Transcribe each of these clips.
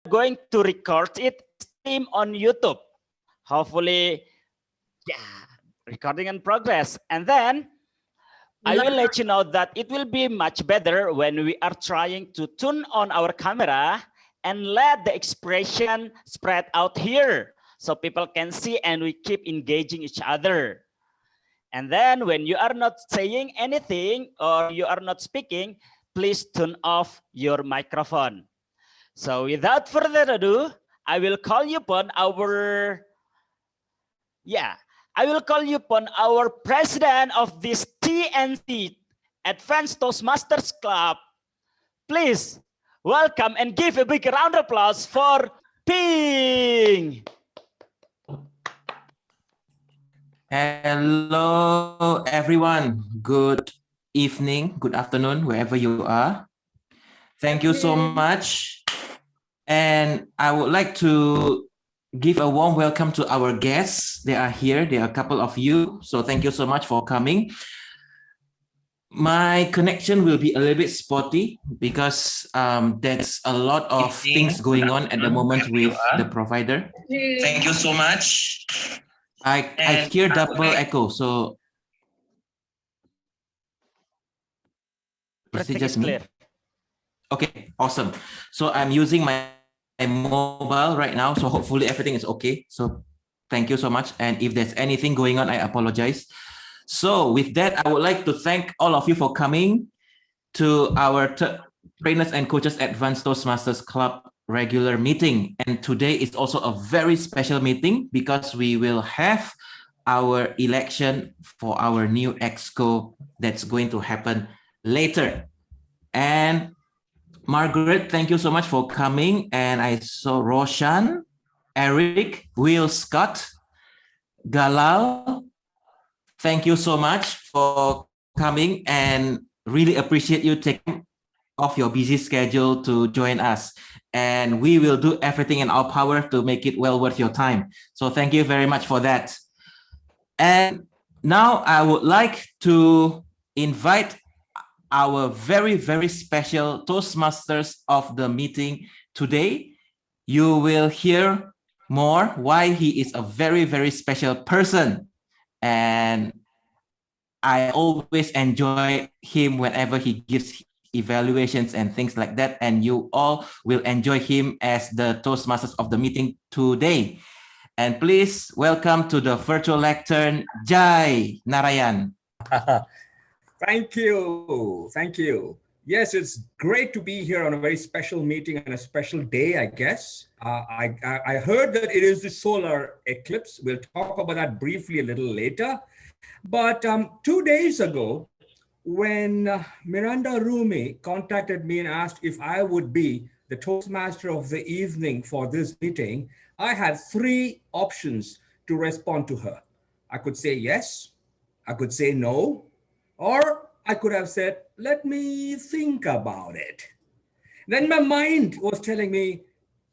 going to record it, stream on YouTube. Hopefully, yeah, recording in progress. And then I will let you know that it will be much better when we are trying to turn on our camera and let the expression spread out here so people can see and we keep engaging each other. And then when you are not saying anything or you are not speaking, please turn off your microphone. So without further ado, I will call you upon our, I will call you upon our president of this T&C Advanced Toastmasters Club. Please welcome and give a big round of applause for Ping. Hello, everyone. Good evening, good afternoon, wherever you are. Thank you so much. And I would like to give a warm welcome to our guests. They are here. There are a couple of you. So thank you so much for coming. My connection will be a little bit spotty because there's a lot of things going on at the moment with the provider. Thank you so much. I hear double echo, so is it just me? Clear. Okay, awesome. So I'm using my mobile right now, so hopefully everything is okay. So thank you so much. And if there's anything going on, I apologize. So with that, I would like to thank all of you for coming to our Trainers and Coaches Advanced Toastmasters Club regular meeting. And today is also a very special meeting because we will have our election for our new exco that's going to happen later. And Margaret, thank you so much for coming. And I saw Roshan, Eric, Will Scott, Galal. Thank you so much for coming and really appreciate you taking off your busy schedule to join us. And we will do everything in our power to make it well worth your time. So thank you very much for that. And now I would like to invite our very, very special Toastmasters of the meeting today. You will hear more why he is a very, very special person. And I always enjoy him whenever he gives evaluations and things like that. And you all will enjoy him as the Toastmasters of the meeting today. And please welcome to the virtual lectern, Jai Narayan. Thank you. Thank you. Yes, it's great to be here on a very special meeting and a special day, I guess. I heard that it is the solar eclipse. We'll talk about that briefly a little later. But 2 days ago, when Miranda Rumi contacted me and asked if I would be the Toastmaster of the evening for this meeting, I had 3 options to respond to her. I could say yes, I could say no, or I could have said, let me think about it. Then my mind was telling me,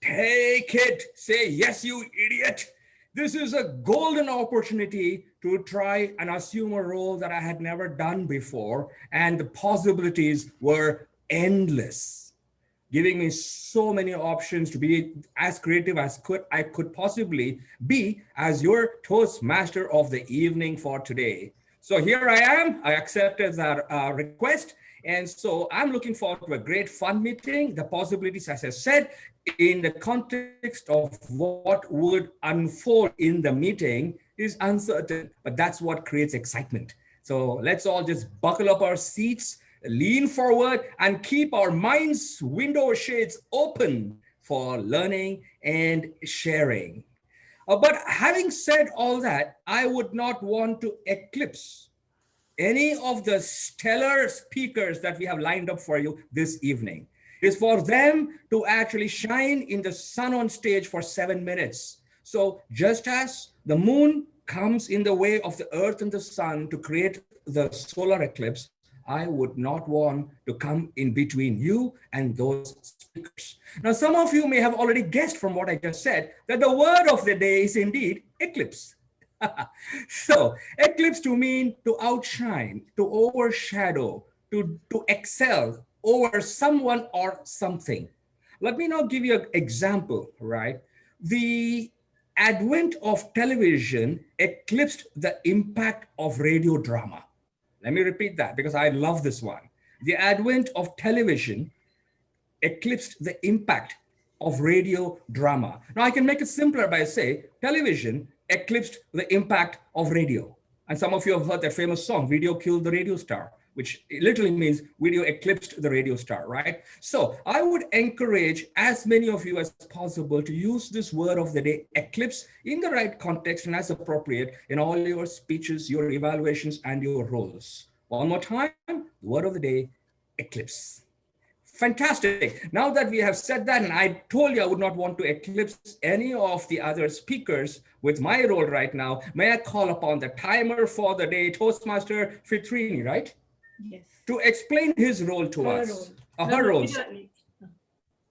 take it, say yes, you idiot. This is a golden opportunity to try and assume a role that I had never done before, and the possibilities were endless, giving me so many options to be as creative as I could possibly be as your Toastmaster of the evening for today. So here I am. I accepted that request. And so I'm looking forward to a great fun meeting. The possibilities, as I said, in the context of what would unfold in the meeting is uncertain, but that's what creates excitement. So let's all just buckle up our seats, lean forward, and keep our minds' window shades open for learning and sharing. But having said all that, I would not want to eclipse any of the stellar speakers that we have lined up for you this evening. It's for them to actually shine in the sun on stage for 7 minutes. So just as the moon comes in the way of the earth and the sun to create the solar eclipse, I would not want to come in between you and those speakers. Now, some of you may have already guessed from what I just said that the word of the day is indeed eclipse. So eclipse to mean to outshine, to overshadow, to excel over someone or something. Let me now give you an example, right? The advent of television eclipsed the impact of radio drama. Let me repeat that because I love this one. The advent of television eclipsed the impact of radio drama. Now I can make it simpler by say television eclipsed the impact of radio. And some of you have heard that famous song, Video Killed the Radio Star, which literally means video eclipsed the radio star, right? So I would encourage as many of you as possible to use this word of the day, eclipse, in the right context and as appropriate in all your speeches, your evaluations, and your roles. One more time, the word of the day, eclipse. Fantastic. Now that we have said that, and I told you I would not want to eclipse any of the other speakers with my role right now, may I call upon the timer for the day, Toastmaster Fitrini, right? Yes. To explain his role to Her us. role. Her roles.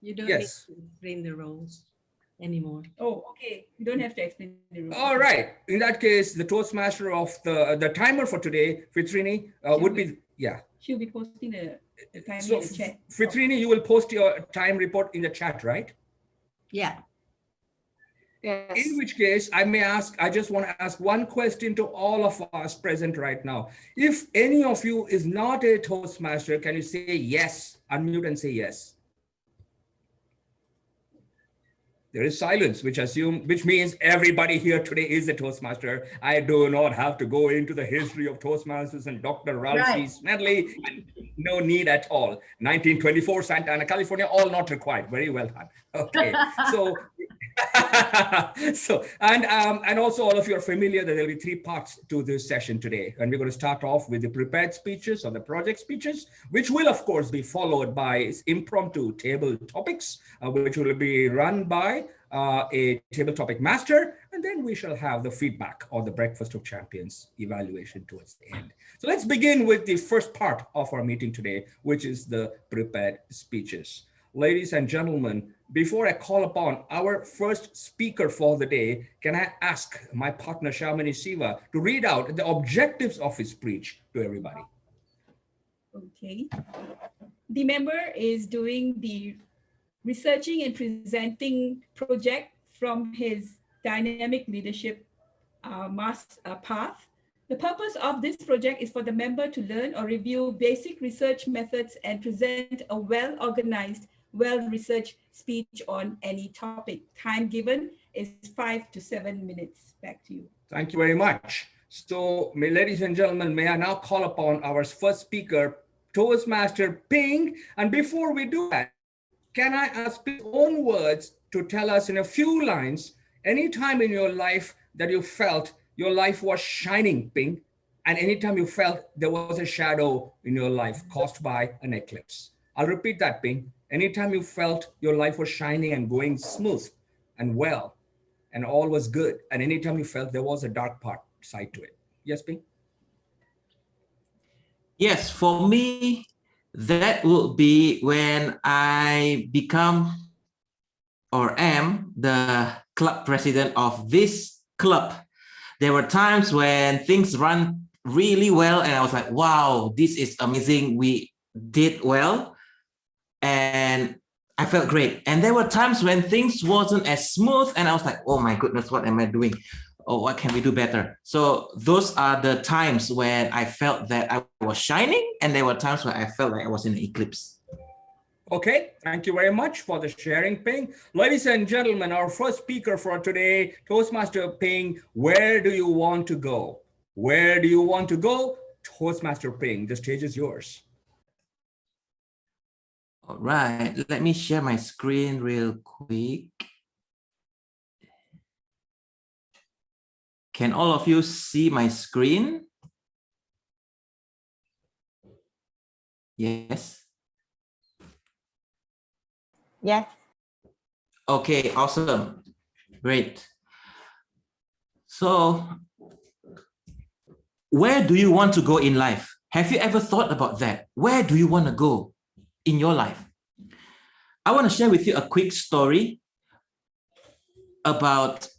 You don't Yes. need to explain the roles anymore. Oh, okay. You don't have to explain the rules. All right. In that case, the Toastmaster of the timer for today, Fitrini, would be, yeah. She'll be posting the time So, in the chat. Fitrini, you will post your time report in the chat, right? Yeah. Yes. In which case, I just want to ask one question to all of us present right now. If any of you is not a Toastmaster, can you say yes? Unmute and say yes. There is silence, which means everybody here today is a Toastmaster. I do not have to go into the history of Toastmasters and Dr. Ralphie Smedley. No need at all. 1924, Santa Ana, California, all not required. Very well done. Okay, so and also all of you are familiar that there'll be 3 parts to this session today, and we're going to start off with the prepared speeches or the project speeches, which will of course be followed by impromptu table topics, which will be run by a table topic master, and then we shall have the feedback or the breakfast of champions evaluation towards the end. So let's begin with the first part of our meeting today, which is the prepared speeches. Ladies and gentlemen, before I call upon our first speaker for the day, can I ask my partner Shamini Siva to read out the objectives of his speech to everybody? Okay. The member is doing the researching and presenting project from his dynamic leadership path. The purpose of this project is for the member to learn or review basic research methods and present a well-organized, well-researched speech on any topic. Time given is 5 to 7 minutes. Back to you. Thank you very much. So, ladies and gentlemen, may I now call upon our first speaker, Toastmaster Ping. And before we do that, can I ask his own words to tell us in a few lines, any time in your life that you felt your life was shining, Ping, and anytime you felt there was a shadow in your life caused by an eclipse? I'll repeat that, Ping. Anytime you felt your life was shining and going smooth and well, and all was good, and anytime you felt there was a dark part side to it. Yes, Ping? Yes, for me, that would be when I become or am the club president of this club. There were times when things run really well and I was like, wow, this is amazing. We did well and I felt great. And there were times when things wasn't as smooth and I was like, oh my goodness, what am I doing? Oh, what can we do better? So those are the times when I felt that I was shining, and there were times where I felt like I was in an eclipse. Okay, thank you very much for the sharing, Ping. Ladies and gentlemen, our first speaker for today, Toastmaster Ping, where do you want to go? Where do you want to go? Toastmaster Ping, the stage is yours. All right, let me share my screen real quick. Can all of you see my screen? Yes. Yes. Okay, awesome. Great. So, where do you want to go in life? Have you ever thought about that? Where do you want to go in your life? I want to share with you a quick story about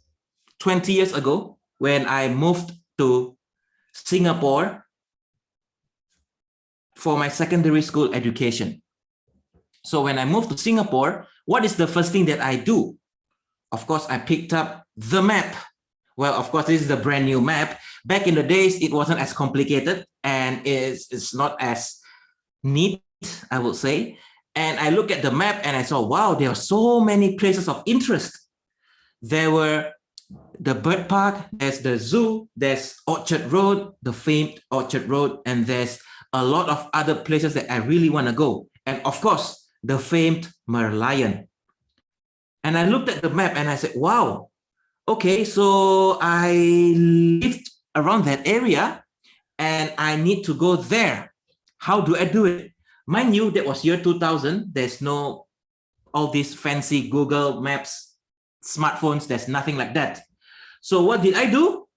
20 years ago when I moved to Singapore for my secondary school education. So when I moved to Singapore, what is the first thing that I do? Of course, I picked up the map. Well, of course, this is the brand new map. Back in the days, it wasn't as complicated and it's not as neat, I would say. And I look at the map and I saw, wow, there are so many places of interest. There were the bird park, there's the zoo, there's Orchard Road, the famed Orchard Road, and there's a lot of other places that I really want to go. And of course, the famed Merlion. And I looked at the map and I said, wow, okay, so I lived around that area and I need to go there. How do I do it? Mind you, that was year 2000. There's no all these fancy Google Maps, smartphones, there's nothing like that. So what did I do?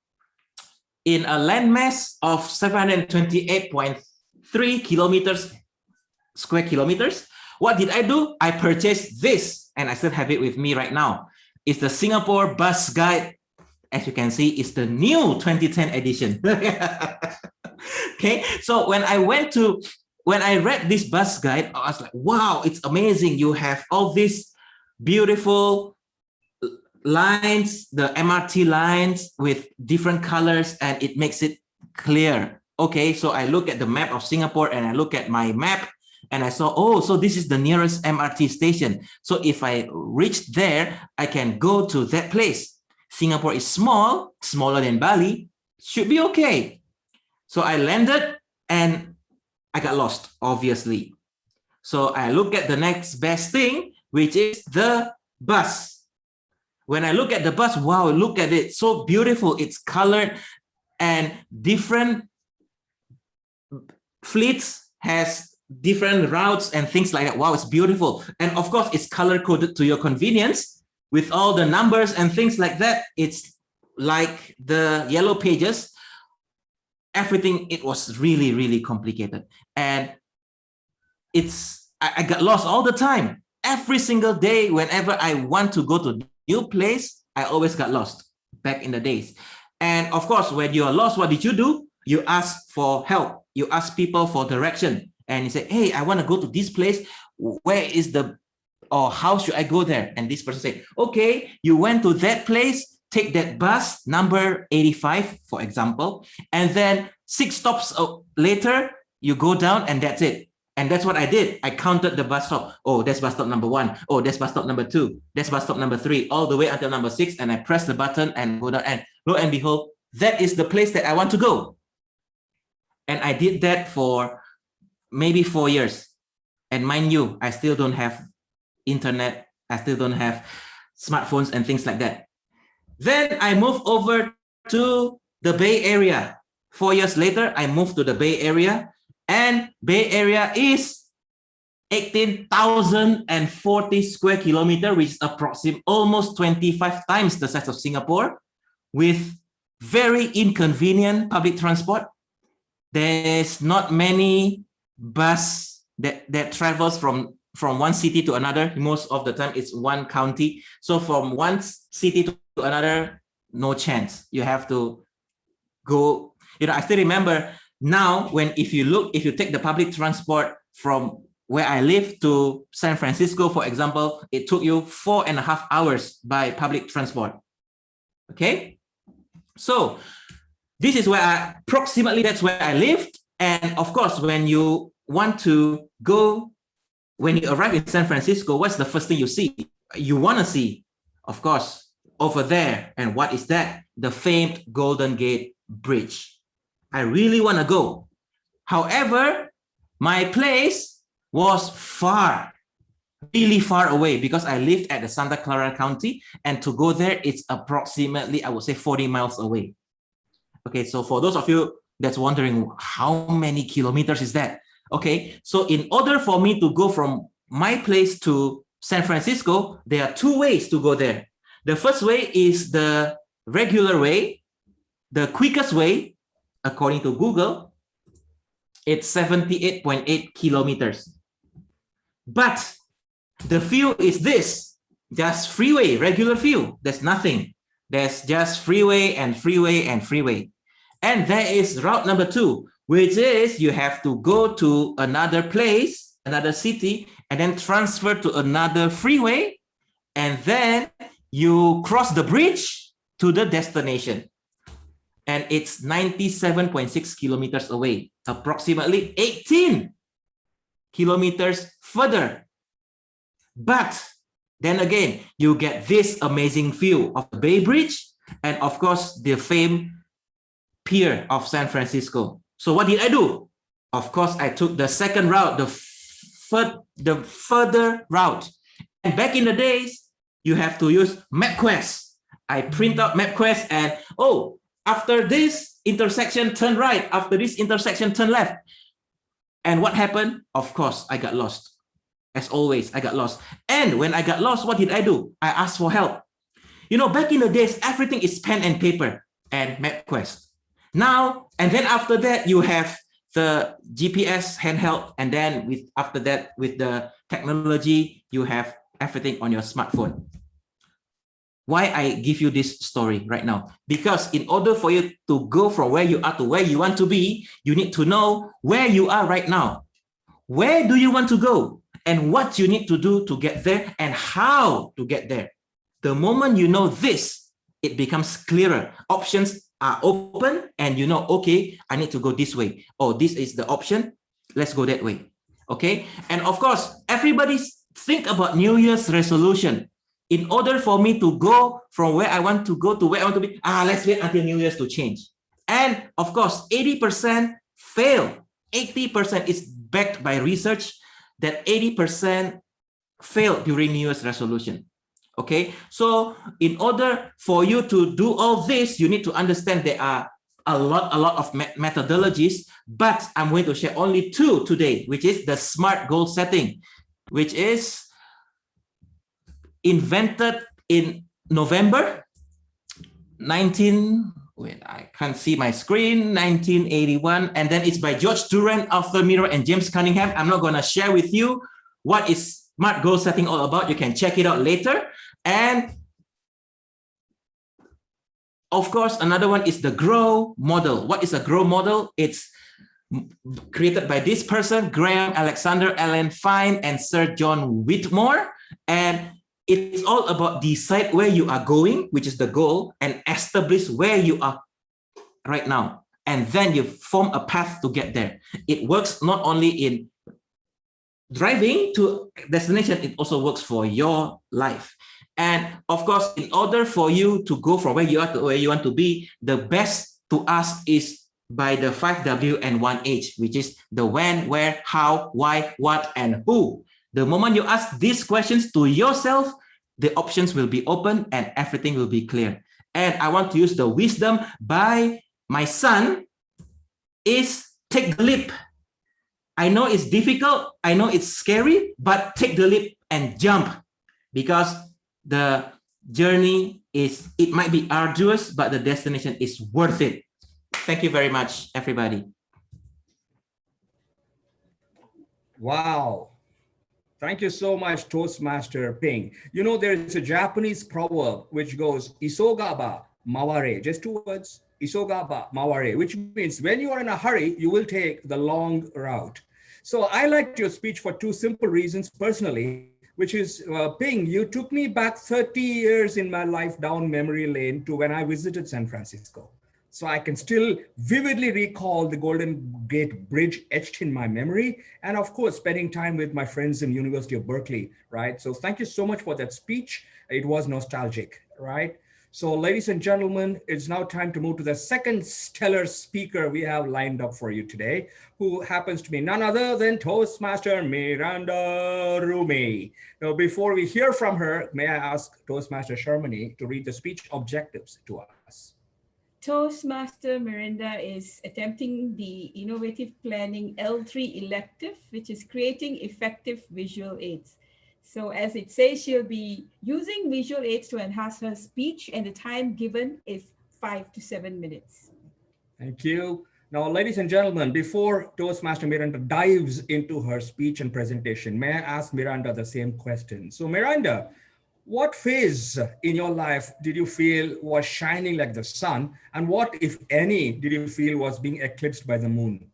In a landmass of 728.3 kilometers, square kilometers, what did I do? I purchased this, and I still have it with me right now. It's the Singapore Bus Guide. As you can see, it's the new 2010 edition. Okay, so when I read this bus guide, I was like, wow, it's amazing. You have all these beautiful lines, the MRT lines with different colors, and it makes it clear. Okay, so I look at the map of Singapore and I look at my map and I saw, oh, so this is the nearest MRT station. So if I reach there, I can go to that place. Singapore is small, smaller than Bali, should be okay. So I landed and I got lost, obviously. So I look at the next best thing, which is the bus. When I look at the bus, wow, look at it, so beautiful. It's colored and different fleets has different routes and things like that. Wow, it's beautiful. And of course, it's color coded to your convenience with all the numbers and things like that. It's like the yellow pages. Everything, it was really, really complicated. And I got lost all the time. Every single day, whenever I want to go to a new place, I always got lost back in the days. And of course, when you are lost, what did you do? You ask for help. You ask people for direction. And you say, hey, I want to go to this place. Where is or how should I go there? And this person say, okay, you went to that place. Take that bus, number 85, for example, and then 6 stops later, you go down and that's it. And that's what I did. I counted the bus stop. Oh, that's bus stop number 1. Oh, that's bus stop number 2. That's bus stop number 3, all the way until number 6. And I press the button and go down. And lo and behold, that is the place that I want to go. And I did that for maybe 4 years. And mind you, I still don't have internet. I still don't have smartphones and things like that. Then I moved over to the Bay Area. 4 years later, I moved to the Bay Area, and Bay Area is 18,040 square kilometers, which is approximately almost 25 times the size of Singapore, with very inconvenient public transport. There's not many bus that travels from one city to another. Most of the time, it's one county. So from one city to another, no chance. You have to go. I still remember now if you take the public transport from where I live to San Francisco, for example, it took you 4.5 hours by public transport. Okay, so this is where approximately that's where I lived. And of course, when you want to go, when you arrive in San Francisco, what's the first thing you see? You want to see, of course, over there. And what is that? The famed Golden Gate Bridge. I really want to go. However, my place was far, really far away, because I lived at the Santa Clara County, and to go there, it's approximately, I would say, 40 miles away. Okay, so for those of you that's wondering, how many kilometers is that? Okay, so in order for me to go from my place to San Francisco, there are 2 ways to go there. The first way is the regular way, the quickest way, according to Google. It's 78.8 kilometers. But the fuel is this, just freeway, regular fuel. There's nothing. There's just freeway and freeway and freeway. And there is route number 2, which is you have to go to another place another city, and then transfer to another freeway, and then you cross the bridge to the destination. And it's 97.6 kilometers away, approximately 18 kilometers further. But then again, you get this amazing view of the Bay Bridge and of course the famed pier of San Francisco. So what did I do? Of course, I took the second route, the further route. And back in the days, you have to use MapQuest. I print out MapQuest and, oh, after this intersection, turn right. After this intersection, turn left. And what happened? Of course, I got lost. As always, I got lost. And when I got lost, what did I do? I asked for help. You know, back in the days, everything is pen and paper and MapQuest. Now, and then after that, you have the GPS handheld. And then after that, with the technology, you have everything on your smartphone. Why I give you this story right now? Because in order for you to go from where you are to where you want to be, you need to know where you are right now. Where do you want to go? And what you need to do to get there and how to get there. The moment you know this, it becomes clearer. Options are open and you know, okay, I need to go this way. Oh, this is the option. Let's go that way. Okay. And of course, everybody think about New Year's resolution. In order for me to go from where I want to go to where I want to be, let's wait until New Year's to change. And of course, 80% fail. 80% is backed by research that 80% fail during New Year's resolution. Okay, so in order for you to do all this, you need to understand there are a lot of methodologies, but I'm going to share only two today, which is the SMART goal setting, which is invented in November 1981, and then it's by George Durant, Arthur Miller, and James Cunningham. I'm not going to share with you what is SMART goal setting all about. You can check it out later. And of course, another one is the GROW model. What is a GROW model? It's created by this person, Graham Alexander, Alan Fine, and Sir John Whitmore. And it's all about decide where you are going, which is the goal, and establish where you are right now. And then you form a path to get there. It works not only in driving to destination, it also works for your life. And of course, in order for you to go from where you are to where you want to be, the best to ask is by the 5W and 1H, which is the when, where, how, why, what, and who. The moment you ask these questions to yourself, the options will be open and everything will be clear. And I want to use the wisdom by my son is take the leap. I know it's difficult. I know it's scary, but take the leap and jump, because the journey it might be arduous, but the destination is worth it. Thank you very much, everybody. Wow. Thank you so much, Toastmaster Ping. You know, there is a Japanese proverb which goes, Isogaba Maware, just two words, Isogaba Maware, which means when you are in a hurry, you will take the long route. So I liked your speech for two simple reasons personally, which is, Ping, you took me back 30 years in my life down memory lane to when I visited San Francisco. So I can still vividly recall the Golden Gate Bridge etched in my memory. And of course, spending time with my friends in University of Berkeley, right? So thank you so much for that speech. It was nostalgic, right? So ladies and gentlemen, it's now time to move to the second stellar speaker we have lined up for you today, who happens to be none other than Toastmaster Miranda Rumi. Now, before we hear from her, may I ask Toastmaster Sharmani to read the speech objectives to us. Toastmaster Miranda is attempting the Innovative Planning L3 elective, which is creating effective visual aids. So as it says, she'll be using visual aids to enhance her speech, and the time given is 5 to 7 minutes. Thank you. Now, ladies and gentlemen, before Toastmaster Miranda dives into her speech and presentation, may I ask Miranda the same question? So Miranda, what phase in your life did you feel was shining like the sun? And what, if any, did you feel was being eclipsed by the moon?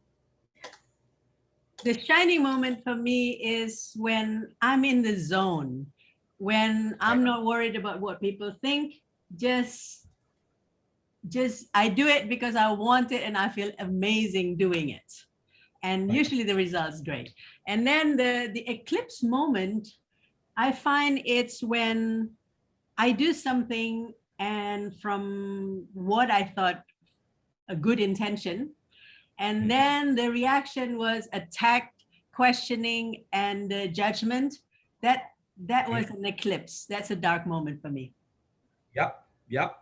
The shining moment for me is when I'm in the zone, when I'm not worried about what people think. Just I do it because I want it and I feel amazing doing it. And usually the result's great. And then the eclipse moment, I find it's when I do something and from what I thought a good intention, and then the reaction was attack, questioning, and judgment. That was an eclipse. That's a dark moment for me. Yep, yep.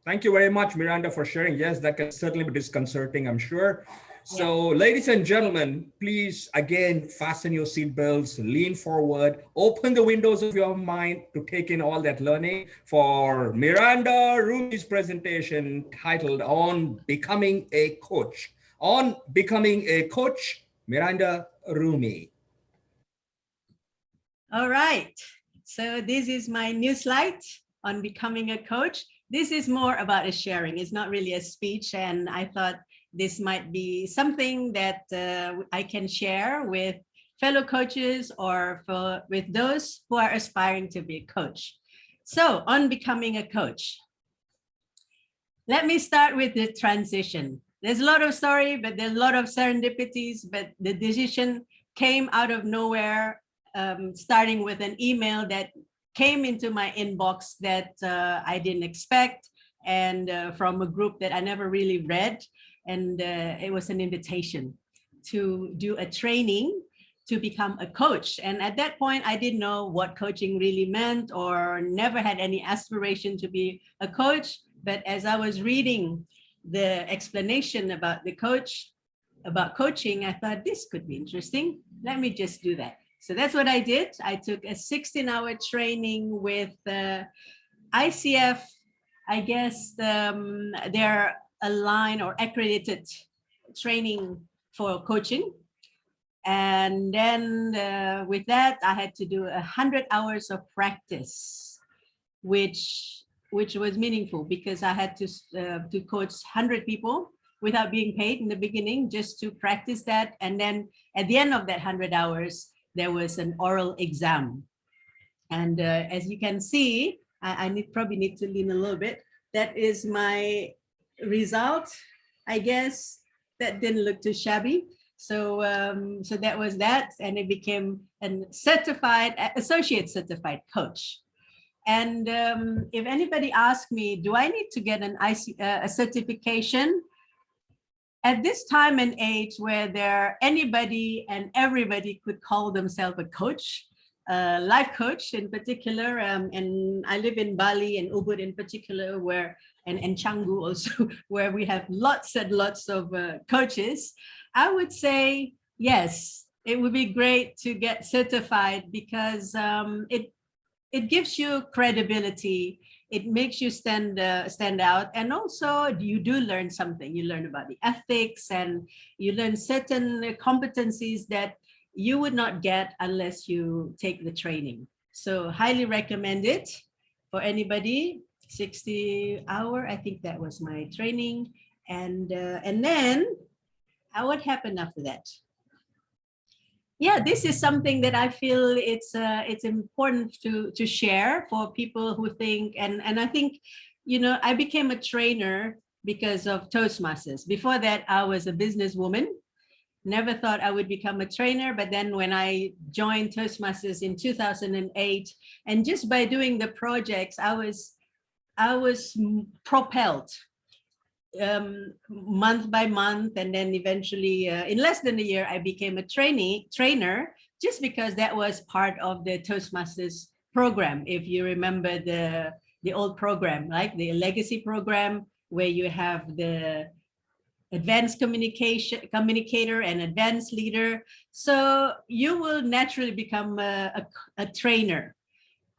Thank you very much, Miranda, for sharing. Yes, that can certainly be disconcerting, I'm sure. So, ladies and gentlemen, please again fasten your seatbelts, lean forward, open the windows of your mind to take in all that learning for Miranda Rumi's presentation titled On Becoming a Coach. On Becoming a Coach, Miranda Rumi. All right. So this is my new slide on becoming a coach. This is more about a sharing. It's not really a speech. And I thought this might be something that I can share with fellow coaches or with those who are aspiring to be a coach. So on becoming a coach, let me start with the transition. There's a lot of story, but there's a lot of serendipities, but the decision came out of nowhere, starting with an email that came into my inbox that I didn't expect, and from a group that I never really read. And it was an invitation to do a training to become a coach. And at that point, I didn't know what coaching really meant or never had any aspiration to be a coach. But as I was reading the explanation about about coaching, I thought this could be interesting. Let me just do that. So that's what I did. I took a 16-hour training with ICF. I guess they're aligned or accredited training for coaching. And then with that, I had to do 100 hours of practice, which was meaningful because I had to coach 100 people without being paid in the beginning, just to practice that. And then at the end of that 100 hours, there was an oral exam. And as you can see, I probably need to lean a little bit. That is my result, I guess. That didn't look too shabby. So so that was that, and it became an associate certified coach. And if anybody asks me, do I need to get a certification? At this time and age where anybody and everybody could call themselves a coach, life coach in particular, and I live in Bali and Ubud in particular, and Canggu also, where we have lots and lots of coaches, I would say, yes, it would be great to get certified because it gives you credibility. It makes you stand out, and also you do learn something. You learn about the ethics, and you learn certain competencies that you would not get unless you take the training. So highly recommend it for anybody. 60-hour, I think that was my training, and then what happened after that? Yeah, this is something that I feel it's important to share for people who think, and I think, you know, I became a trainer because of Toastmasters. Before that, I was a businesswoman. Never thought I would become a trainer, but then when I joined Toastmasters in 2008, and just by doing the projects, I was propelled month by month, and then eventually in less than a year I became a trainer, just because that was part of the Toastmasters program. If you remember the old program, like the legacy program, where you have the advanced communicator and advanced leader, so you will naturally become a trainer.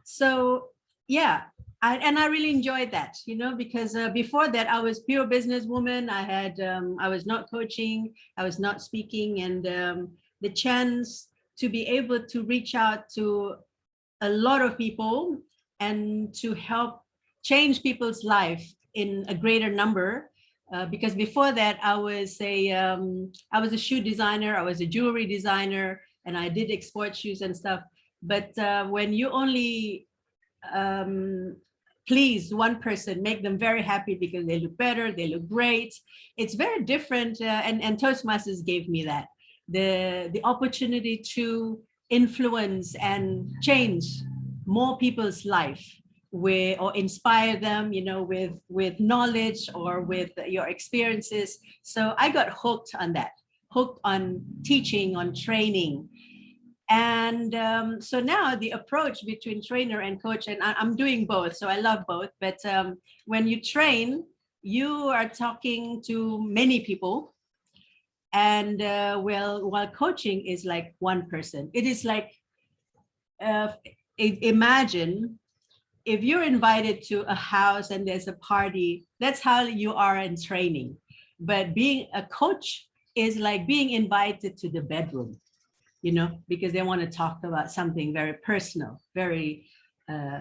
So yeah, I really enjoyed that, you know, because before that I was pure businesswoman. I was not coaching, I was not speaking, and the chance to be able to reach out to a lot of people and to help change people's life in a greater number because before that I was a shoe designer, I was a jewelry designer, and I did export shoes and stuff. But when you only please one person, make them very happy because they look better, they look great, it's very different. And Toastmasters gave me that, the opportunity to influence and change more people's life, or inspire them, with knowledge or with your experiences. So I got hooked on that, hooked on teaching, on training. And so now the approach between trainer and coach, and I'm doing both, so I love both. But when you train, you are talking to many people. And while coaching is like one person, it is like, imagine if you're invited to a house and there's a party, that's how you are in training. But being a coach is like being invited to the bedroom, because they want to talk about something very personal, very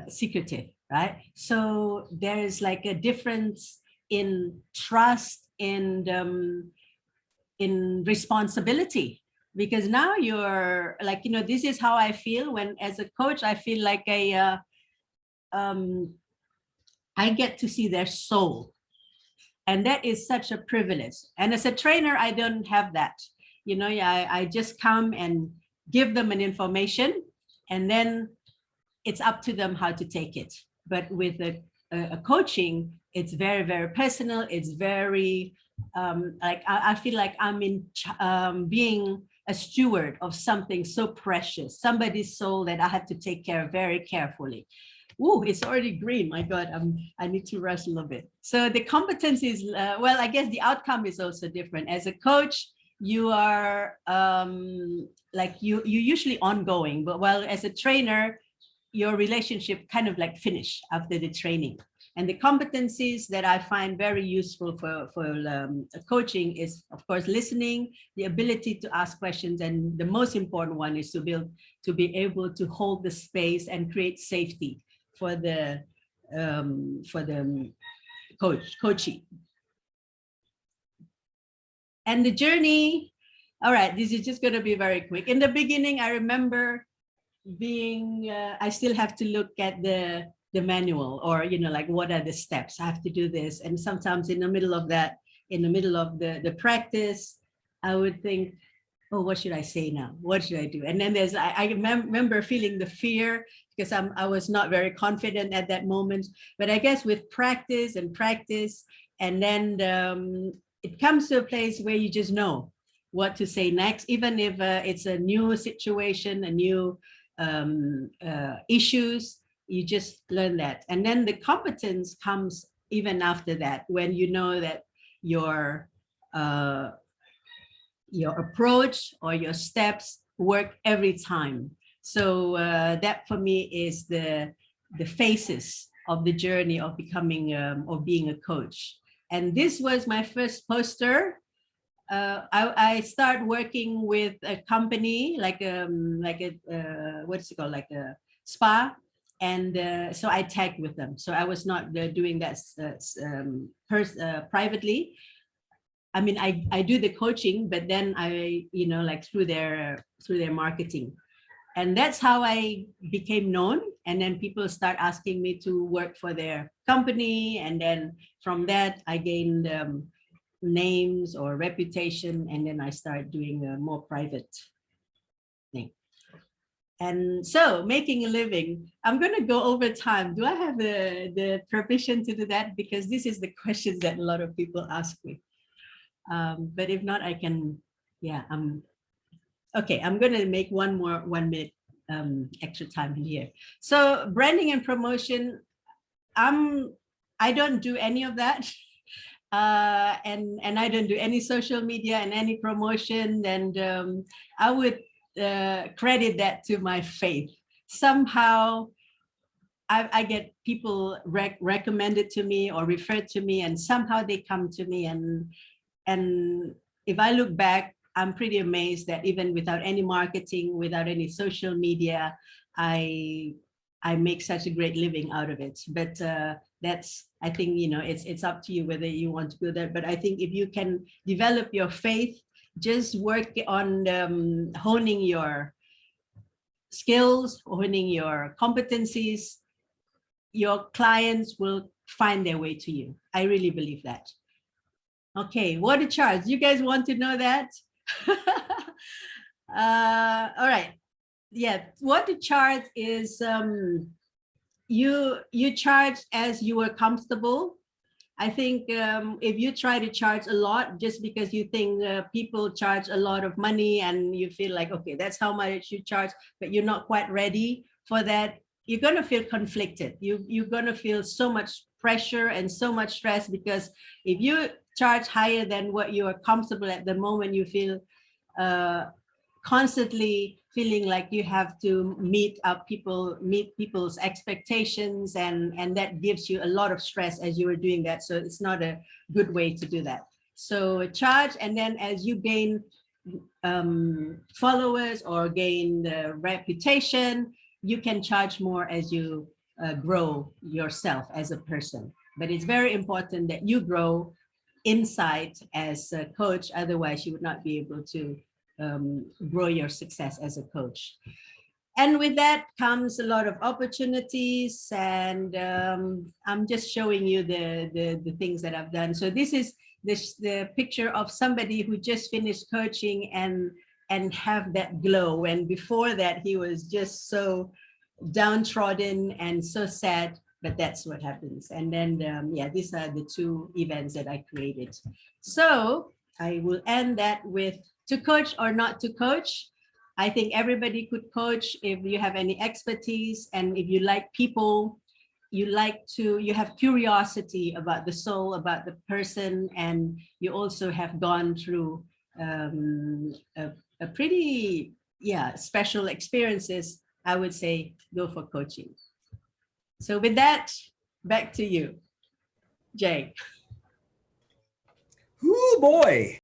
secretive, right? So there is like a difference in trust and in responsibility, because now you're like, this is how I feel when, as a coach, I feel like I get to see their soul. And that is such a privilege. And as a trainer, I don't have that. I just come and give them an information, and then it's up to them how to take it. But with a coaching, it's very, very personal. It's very, like, I feel like I'm being a steward of something so precious, somebody's soul that I have to take care of very carefully. Ooh, it's already green. My God, I need to rush a little bit. So the competence is, well, I guess the outcome is also different. As a coach, you are like you usually ongoing, but while as a trainer, your relationship kind of like finish after the training. And the competencies that I find very useful for coaching is, of course, listening, the ability to ask questions, and the most important one is to be able to hold the space and create safety for the coachee. And the journey, all right, this is just going to be very quick. In the beginning, I remember being, I still have to look at the manual, or, like, what are the steps? I have to do this. And sometimes in the middle of that, in the middle of the practice, I would think, oh, what should I say now? What should I do? And then I remember feeling the fear, because I was not very confident at that moment. But I guess with practice, and then it comes to a place where you just know what to say next, even if it's a new situation, a new issues, you just learn that. And then the competence comes even after that, when you know that your approach or your steps work every time. So that for me is the phases of the journey of becoming or being a coach. And this was my first poster. I start working with a company like a what's it called, like a spa, and so I tagged with them. So I was not doing that privately. I mean, I do the coaching, but then I, like through their marketing. And that's how I became known. And then people start asking me to work for their company. And then from that, I gained names or reputation. And then I start doing a more private thing. And so making a living, I'm going to go over time. Do I have the permission to do that? Because this is the questions that a lot of people ask me. But if not, I can, yeah, okay, I'm going to make 1 minute extra time in here. So branding and promotion, I don't do any of that. And I don't do any social media and any promotion. And I would credit that to my faith. Somehow I get people recommended to me or referred to me, and somehow they come to me. And if I look back, I'm pretty amazed that even without any marketing, without any social media, I I make such a great living out of it. But that's, I think, it's up to you whether you want to do that. But I think if you can develop your faith, just work on honing your skills, honing your competencies, your clients will find their way to you. I really believe that. Okay, what to charge? You guys want to know that? All right. Yeah, what to charge is you charge as you are comfortable. I think if you try to charge a lot just because you think people charge a lot of money and you feel like, okay, that's how much you charge, but you're not quite ready for that, you're going to feel conflicted. You're going to feel so much pressure and so much stress, because if you charge higher than what you are comfortable at the moment, you feel constantly feeling like you have to meet people's expectations, and that gives you a lot of stress as you are doing that. So it's not a good way to do that. So charge, and then as you gain followers or gain the reputation, you can charge more as you grow yourself as a person. But it's very important that you grow inside as a coach, otherwise you would not be able to grow your success as a coach. And with that comes a lot of opportunities, and I'm just showing you the things that I've done. So this is the picture of somebody who just finished coaching and have that glow, and before that he was just so downtrodden and so sad, but that's what happens. And then yeah, these are the two events that I created. So I will end that with, to coach or not to coach. I think everybody could coach if you have any expertise, and if you like people, you have curiosity about the soul, about the person, and you also have gone through a pretty special experiences, I would say go for coaching. So with that, back to you, Jay. Oh boy.